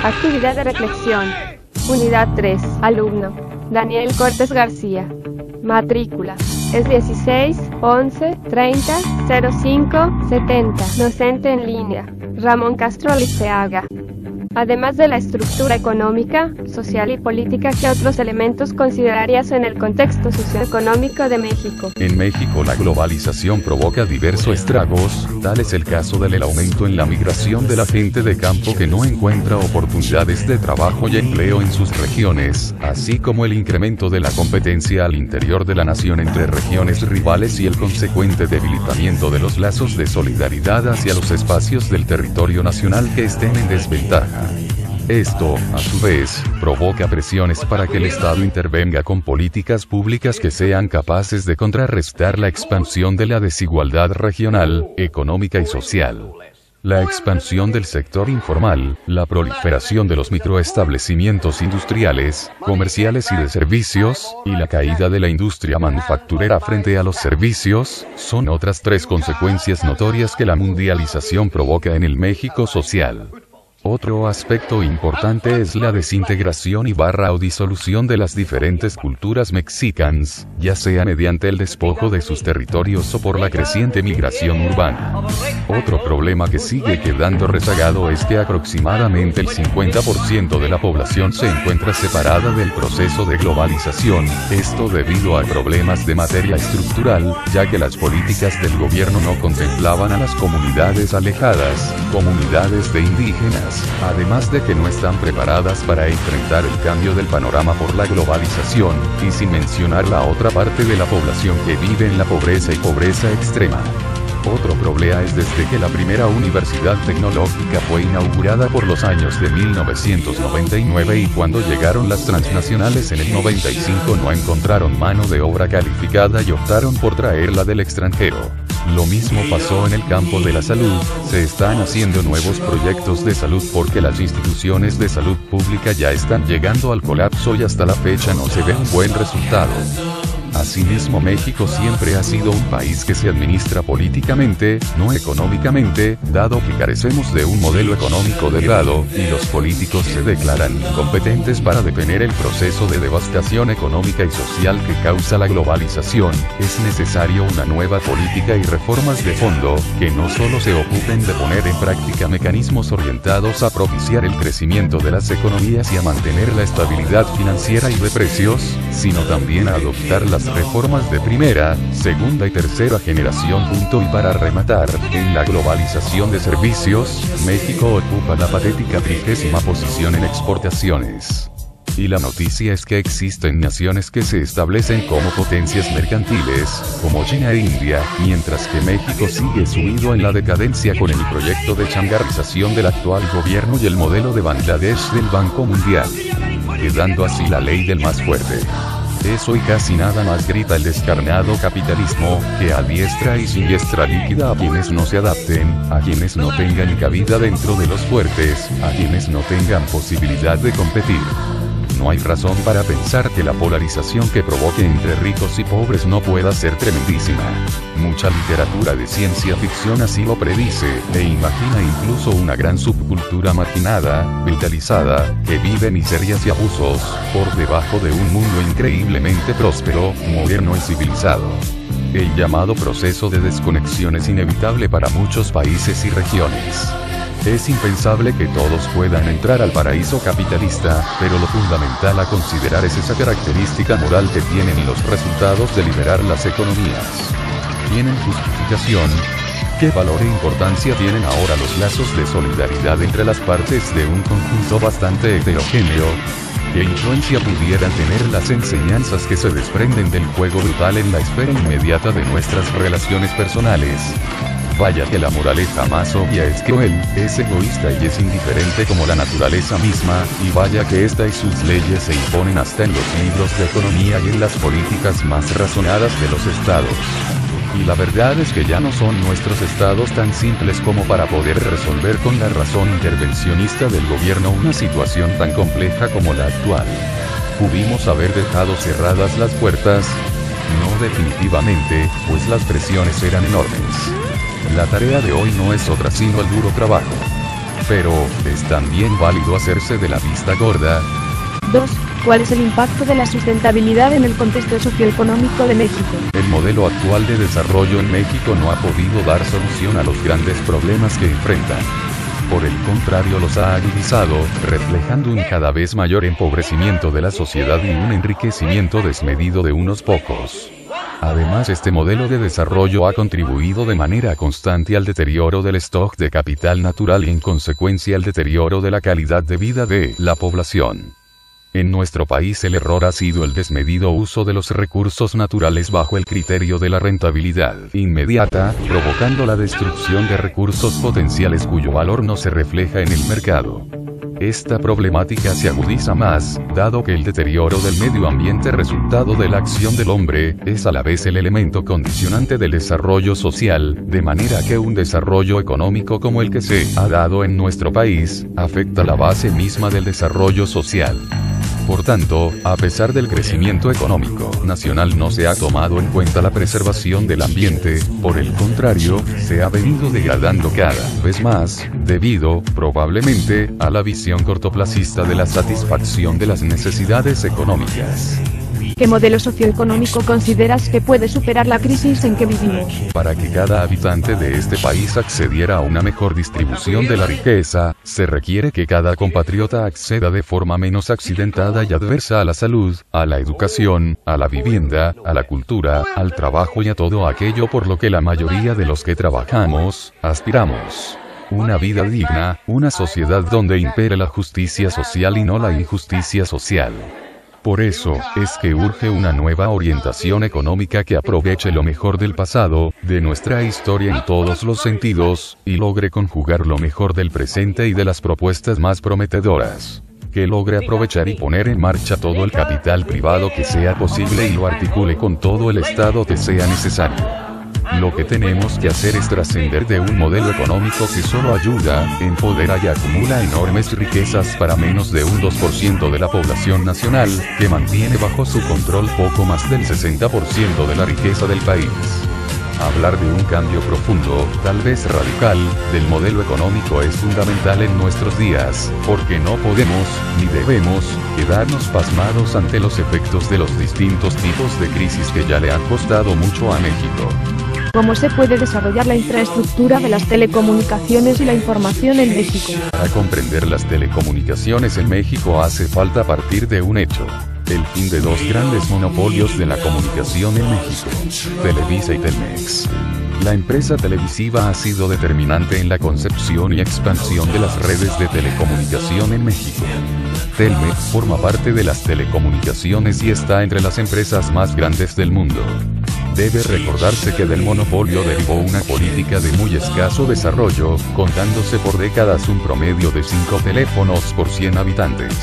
Actividad de reflexión. Unidad 3. Alumno. Daniel Cortés García. Matrícula. Es 16 11 30 05 70. Docente en línea. Ramón Castro Liceaga. Además de la estructura económica, social y política, ¿qué otros elementos considerarías en el contexto socioeconómico de México? En México la globalización provoca diversos estragos, tal es el caso del aumento en la migración de la gente de campo que no encuentra oportunidades de trabajo y empleo en sus regiones, así como el incremento de la competencia al interior de la nación entre regiones rivales y el consecuente debilitamiento de los lazos de solidaridad hacia los espacios del territorio nacional que estén en desventaja. Esto, a su vez, provoca presiones para que el Estado intervenga con políticas públicas que sean capaces de contrarrestar la expansión de la desigualdad regional, económica y social. La expansión del sector informal, la proliferación de los microestablecimientos industriales, comerciales y de servicios, y la caída de la industria manufacturera frente a los servicios, son otras tres consecuencias notorias que la mundialización provoca en el México social. Otro aspecto importante es la desintegración o disolución de las diferentes culturas mexicanas, ya sea mediante el despojo de sus territorios o por la creciente migración urbana. Otro problema que sigue quedando rezagado es que aproximadamente el 50% de la población se encuentra separada del proceso de globalización, esto debido a problemas de materia estructural, ya que las políticas del gobierno no contemplaban a las comunidades alejadas, comunidades de indígenas, además de que no están preparadas para enfrentar el cambio del panorama por la globalización, y sin mencionar la otra parte de la población que vive en la pobreza y pobreza extrema. Otro problema es desde que la primera universidad tecnológica fue inaugurada por los años de 1999 y cuando llegaron las transnacionales en el 95 no encontraron mano de obra calificada y optaron por traerla del extranjero. Lo mismo pasó en el campo de la salud, se están haciendo nuevos proyectos de salud porque las instituciones de salud pública ya están llegando al colapso y hasta la fecha no se ve un buen resultado. Asimismo, México siempre ha sido un país que se administra políticamente, no económicamente, dado que carecemos de un modelo económico delgado, y los políticos se declaran incompetentes para detener el proceso de devastación económica y social que causa la globalización. Es necesario una nueva política y reformas de fondo, que no solo se ocupen de poner en práctica mecanismos orientados a propiciar el crecimiento de las economías y a mantener la estabilidad financiera y de precios, sino también a adoptar las reformas de primera, segunda y tercera generación. Y para rematar, en la globalización de servicios, México ocupa la patética 30ª posición en exportaciones. Y la noticia es que existen naciones que se establecen como potencias mercantiles, como China e India, mientras que México sigue sumido en la decadencia con el proyecto de changarrización del actual gobierno y el modelo de Bangladesh del Banco Mundial, quedando así la ley del más fuerte. Eso y casi nada más grita el descarnado capitalismo, que a diestra y siniestra liquida a quienes no se adapten, a quienes no tengan cabida dentro de los fuertes, a quienes no tengan posibilidad de competir. No hay razón para pensar que la polarización que provoque entre ricos y pobres no pueda ser tremendísima. Mucha literatura de ciencia ficción así lo predice, e imagina incluso una gran subcultura marginada, brutalizada, que vive miserias y abusos, por debajo de un mundo increíblemente próspero, moderno y civilizado. El llamado proceso de desconexión es inevitable para muchos países y regiones. Es impensable que todos puedan entrar al paraíso capitalista, pero lo fundamental a considerar es esa característica moral que tienen los resultados de liberar las economías. ¿Tienen justificación? ¿Qué valor e importancia tienen ahora los lazos de solidaridad entre las partes de un conjunto bastante heterogéneo? ¿Qué influencia pudieran tener las enseñanzas que se desprenden del juego brutal en la esfera inmediata de nuestras relaciones personales? Vaya que la moraleja más obvia es cruel, es egoísta y es indiferente como la naturaleza misma, y vaya que esta y sus leyes se imponen hasta en los libros de economía y en las políticas más razonadas de los estados. Y la verdad es que ya no son nuestros estados tan simples como para poder resolver con la razón intervencionista del gobierno una situación tan compleja como la actual. ¿Pudimos haber dejado cerradas las puertas? No definitivamente, pues las presiones eran enormes. La tarea de hoy no es otra sino el duro trabajo. Pero, ¿es también válido hacerse de la vista gorda? 2. ¿Cuál es el impacto de la sustentabilidad en el contexto socioeconómico de México? El modelo actual de desarrollo en México no ha podido dar solución a los grandes problemas que enfrentan. Por el contrario, los ha agudizado, reflejando un cada vez mayor empobrecimiento de la sociedad y un enriquecimiento desmedido de unos pocos. Además, este modelo de desarrollo ha contribuido de manera constante al deterioro del stock de capital natural y en consecuencia al deterioro de la calidad de vida de la población. En nuestro país el error ha sido el desmedido uso de los recursos naturales bajo el criterio de la rentabilidad inmediata, provocando la destrucción de recursos potenciales cuyo valor no se refleja en el mercado. Esta problemática se agudiza más, dado que el deterioro del medio ambiente resultado de la acción del hombre, es a la vez el elemento condicionante del desarrollo social, de manera que un desarrollo económico como el que se ha dado en nuestro país, afecta la base misma del desarrollo social. Por tanto, a pesar del crecimiento económico nacional no se ha tomado en cuenta la preservación del ambiente, por el contrario, se ha venido degradando cada vez más, debido, probablemente, a la visión cortoplacista de la satisfacción de las necesidades económicas. ¿Qué modelo socioeconómico consideras que puede superar la crisis en que vivimos? Para que cada habitante de este país accediera a una mejor distribución de la riqueza, se requiere que cada compatriota acceda de forma menos accidentada y adversa a la salud, a la educación, a la vivienda, a la cultura, al trabajo y a todo aquello por lo que la mayoría de los que trabajamos, aspiramos. Una vida digna, una sociedad donde impere la justicia social y no la injusticia social. Por eso, es que urge una nueva orientación económica que aproveche lo mejor del pasado, de nuestra historia en todos los sentidos, y logre conjugar lo mejor del presente y de las propuestas más prometedoras. Que logre aprovechar y poner en marcha todo el capital privado que sea posible y lo articule con todo el Estado que sea necesario. Lo que tenemos que hacer es trascender de un modelo económico que solo ayuda, empodera y acumula enormes riquezas para menos de un 2% de la población nacional, que mantiene bajo su control poco más del 60% de la riqueza del país. Hablar de un cambio profundo, tal vez radical, del modelo económico es fundamental en nuestros días, porque no podemos, ni debemos, quedarnos pasmados ante los efectos de los distintos tipos de crisis que ya le han costado mucho a México. ¿Cómo se puede desarrollar la infraestructura de las telecomunicaciones y la información en México? Para comprender las telecomunicaciones en México hace falta partir de un hecho. El fin de dos grandes monopolios de la comunicación en México, Televisa y Telmex. La empresa televisiva ha sido determinante en la concepción y expansión de las redes de telecomunicación en México. Telmex forma parte de las telecomunicaciones y está entre las empresas más grandes del mundo. Debe recordarse que del monopolio derivó una política de muy escaso desarrollo, contándose por décadas un promedio de 5 teléfonos por 100 habitantes.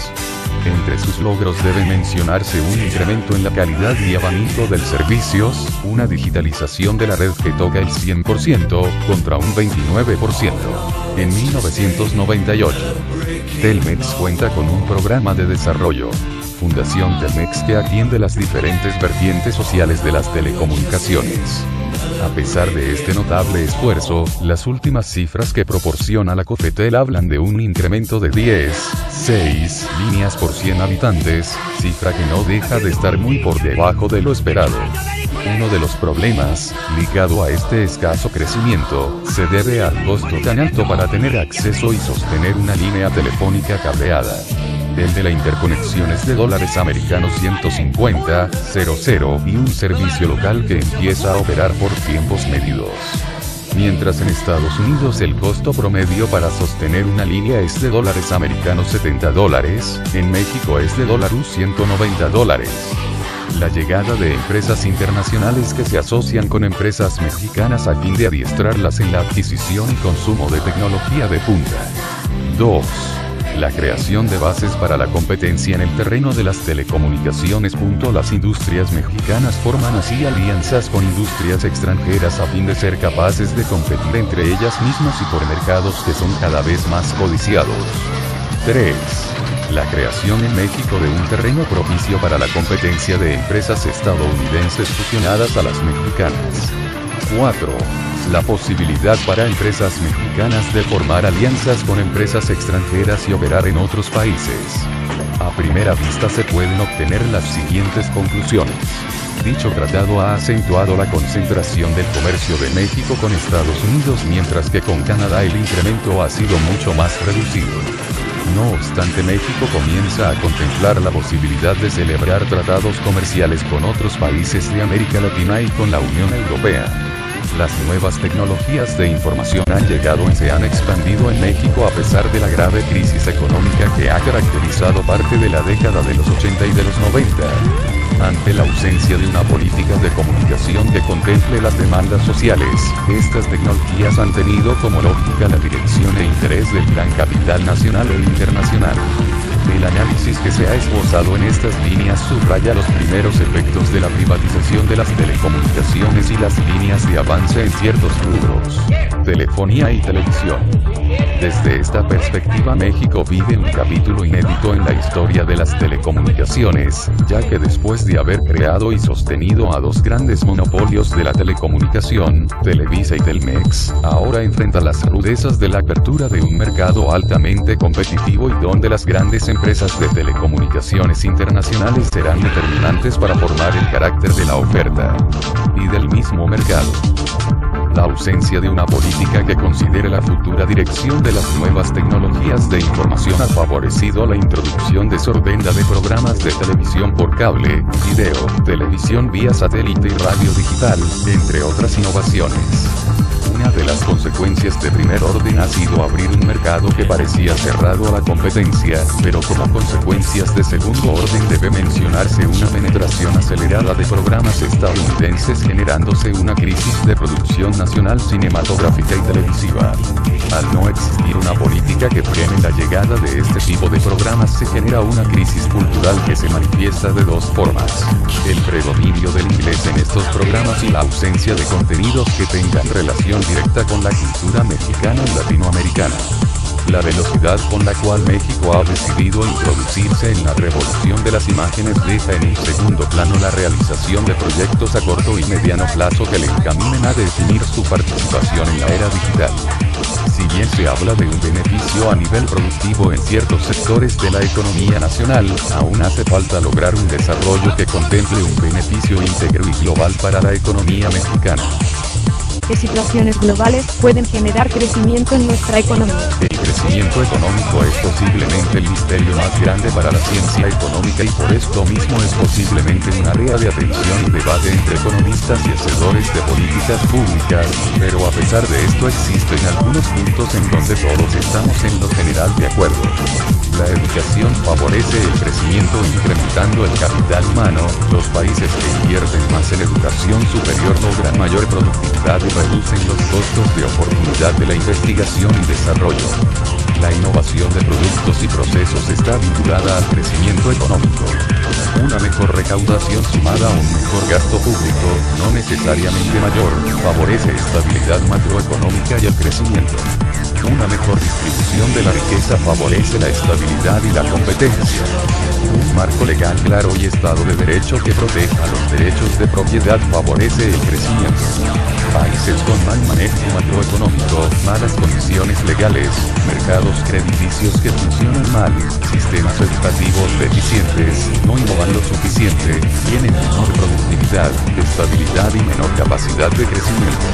Entre sus logros debe mencionarse un incremento en la calidad y abanico de servicios, una digitalización de la red que toca el 100%, contra un 29%. En 1998, Telmex cuenta con un programa de desarrollo, Fundación Telmex, que atiende las diferentes vertientes sociales de las telecomunicaciones. A pesar de este notable esfuerzo, las últimas cifras que proporciona la COFETEL hablan de un incremento de 6 líneas por 100 habitantes, cifra que no deja de estar muy por debajo de lo esperado. Uno de los problemas, ligado a este escaso crecimiento, se debe al costo tan alto para tener acceso y sostener una línea telefónica cableada. El de la interconexión es de dólares americanos 150,00 y un servicio local que empieza a operar por tiempos medidos. Mientras en Estados Unidos el costo promedio para sostener una línea es de dólares americanos $70, en México es de $190. La llegada de empresas internacionales que se asocian con empresas mexicanas a fin de adiestrarlas en la adquisición y consumo de tecnología de punta. 2. La creación de bases para la competencia en el terreno de las telecomunicaciones. Las industrias mexicanas forman así alianzas con industrias extranjeras a fin de ser capaces de competir entre ellas mismas y por mercados que son cada vez más codiciados. 3. La creación en México de un terreno propicio para la competencia de empresas estadounidenses fusionadas a las mexicanas. 4. La posibilidad para empresas mexicanas de formar alianzas con empresas extranjeras y operar en otros países. A primera vista se pueden obtener las siguientes conclusiones. Dicho tratado ha acentuado la concentración del comercio de México con Estados Unidos, mientras que con Canadá el incremento ha sido mucho más reducido. No obstante, México comienza a contemplar la posibilidad de celebrar tratados comerciales con otros países de América Latina y con la Unión Europea. Las nuevas tecnologías de información han llegado y se han expandido en México a pesar de la grave crisis económica que ha caracterizado parte de la década de los 80 y de los 90. Ante la ausencia de una política de comunicación que contemple las demandas sociales, estas tecnologías han tenido como lógica la dirección e interés del gran capital nacional e internacional. El análisis que se ha esbozado en estas líneas subraya los primeros efectos de la privatización de las telecomunicaciones y las líneas de avance en ciertos rubros, telefonía y televisión. Desde esta perspectiva, México vive un capítulo inédito en la historia de las telecomunicaciones, ya que después de haber creado y sostenido a dos grandes monopolios de la telecomunicación, Televisa y Telmex, ahora enfrenta las rudezas de la apertura de un mercado altamente competitivo y donde las grandes empresas de telecomunicaciones internacionales serán determinantes para formar el carácter de la oferta y del mismo mercado. La ausencia de una política que considere la futura dirección de las nuevas tecnologías de información ha favorecido la introducción desordenada de programas de televisión por cable, video, televisión vía satélite y radio digital, entre otras innovaciones. Una de las consecuencias de primer orden ha sido abrir un mercado que parecía cerrado a la competencia, pero como consecuencias de segundo orden debe mencionarse una penetración acelerada de programas estadounidenses, generándose una crisis de producción nacional cinematográfica y televisiva. Al no existir una política que frene la llegada de este tipo de programas, se genera una crisis cultural que se manifiesta de dos formas: el predominio del inglés en estos programas y la ausencia de contenidos que tengan relación directa con la cultura mexicana y latinoamericana. La velocidad con la cual México ha decidido introducirse en la revolución de las imágenes deja en un segundo plano la realización de proyectos a corto y mediano plazo que le encaminen a definir su participación en la era digital. Si bien se habla de un beneficio a nivel productivo en ciertos sectores de la economía nacional, aún hace falta lograr un desarrollo que contemple un beneficio íntegro y global para la economía mexicana. ¿Qué situaciones globales pueden generar crecimiento en nuestra economía? El crecimiento económico es posiblemente el misterio más grande para la ciencia económica y por esto mismo es posiblemente un área de atención y debate entre economistas y hacedores de políticas públicas, pero a pesar de esto existen algunos puntos en donde todos estamos en lo general de acuerdo. La educación favorece el crecimiento incrementando el capital humano. Los países que invierten más en educación superior logran mayor productividad y reducen los costos de oportunidad de la investigación y desarrollo. La innovación de productos y procesos está vinculada al crecimiento económico. Una mejor recaudación sumada a un mejor gasto público, no necesariamente mayor, favorece estabilidad macroeconómica y el crecimiento. Una mejor distribución de la riqueza favorece la estabilidad y la competencia. Un marco legal claro y Estado de Derecho que proteja los derechos de propiedad favorece el crecimiento. Países con mal manejo macroeconómico, malas condiciones legales, mercados crediticios que funcionan mal, sistemas educativos deficientes, no innovan lo suficiente, tienen menor productividad, estabilidad y menor capacidad de crecimiento.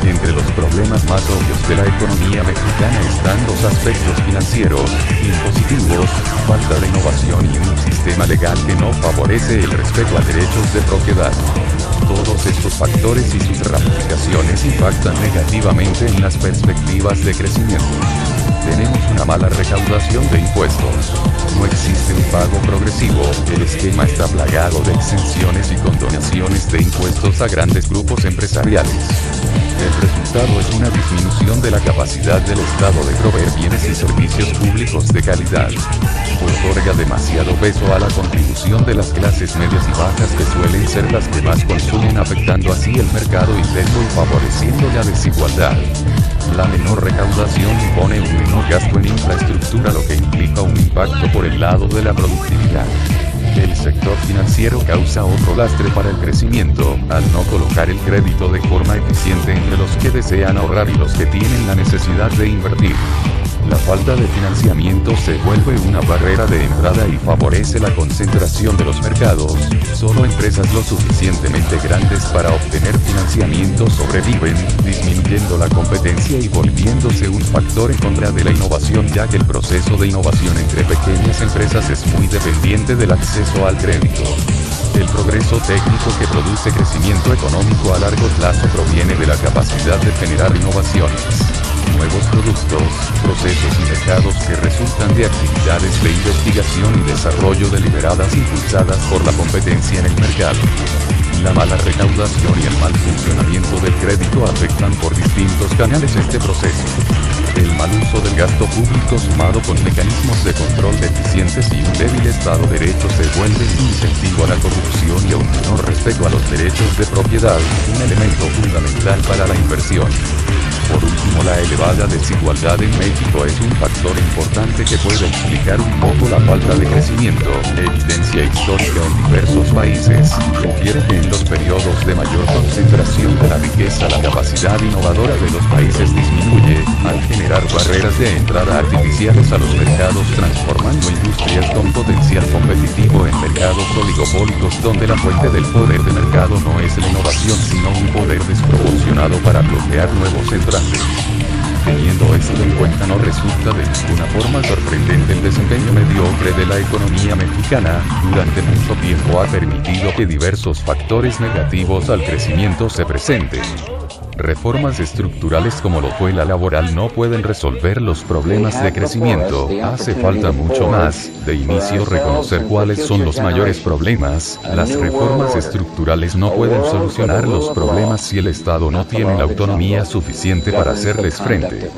Entre los problemas más obvios de la economía mexicana están los aspectos financieros, impositivos, falta de innovación y un sistema legal que no favorece el respeto a derechos de propiedad. Todos estos factores y sus ramificaciones impactan negativamente en las perspectivas de crecimiento. Tenemos una mala recaudación de impuestos. No existe un pago progresivo, el esquema está plagado de exenciones y condonaciones de impuestos a grandes grupos empresariales. El resultado es una disminución de la capacidad del Estado de proveer bienes y servicios públicos de calidad. Otorga demasiado peso a la contribución de las clases medias y bajas que suelen ser las que más consumen, afectando así el mercado interno y favoreciendo la desigualdad. La menor recaudación impone un menor gasto en infraestructura, lo que implica un impacto por el lado de la productividad. El sector financiero causa otro lastre para el crecimiento, al no colocar el crédito de forma eficiente entre los que desean ahorrar y los que tienen la necesidad de invertir. La falta de financiamiento se vuelve una barrera de entrada y favorece la concentración de los mercados. Solo empresas lo suficientemente grandes para obtener financiamiento sobreviven, disminuyendo la competencia y volviéndose un factor en contra de la innovación, ya que el proceso de innovación entre pequeñas empresas es muy dependiente del acceso al crédito. El progreso técnico que produce crecimiento económico a largo plazo proviene de la capacidad de generar innovaciones, nuevos productos, procesos y mercados que resultan de actividades de investigación y desarrollo deliberadas impulsadas por la competencia en el mercado. La mala recaudación y el mal funcionamiento del crédito afectan por distintos canales este proceso. El mal uso del gasto público sumado con mecanismos de control deficientes y un débil Estado de Derecho se vuelve un incentivo a la corrupción y a un menor respeto a los derechos de propiedad, un elemento fundamental para la inversión. Por último, la elevada desigualdad en México es un factor importante que puede explicar un poco la falta de crecimiento. Evidencia histórica en diversos países refiere que en los periodos de mayor concentración de la riqueza la capacidad innovadora de los países disminuye, al generar barreras de entrada artificiales a los mercados, transformando industrias con potencial competitivo en mercados oligopólicos donde la fuente del poder de mercado no es la innovación sino un poder desproporcionado para bloquear nuevos entrantes. Teniendo esto en cuenta, no resulta de ninguna forma sorprendente el desempeño mediocre de la economía mexicana. Durante mucho tiempo ha permitido que diversos factores negativos al crecimiento se presenten. Reformas estructurales como lo fue la laboral no pueden resolver los problemas de crecimiento, hace falta mucho más. De inicio, reconocer cuáles son los mayores problemas. Las reformas estructurales no pueden solucionar los problemas si el Estado no tiene la autonomía suficiente para hacerles frente.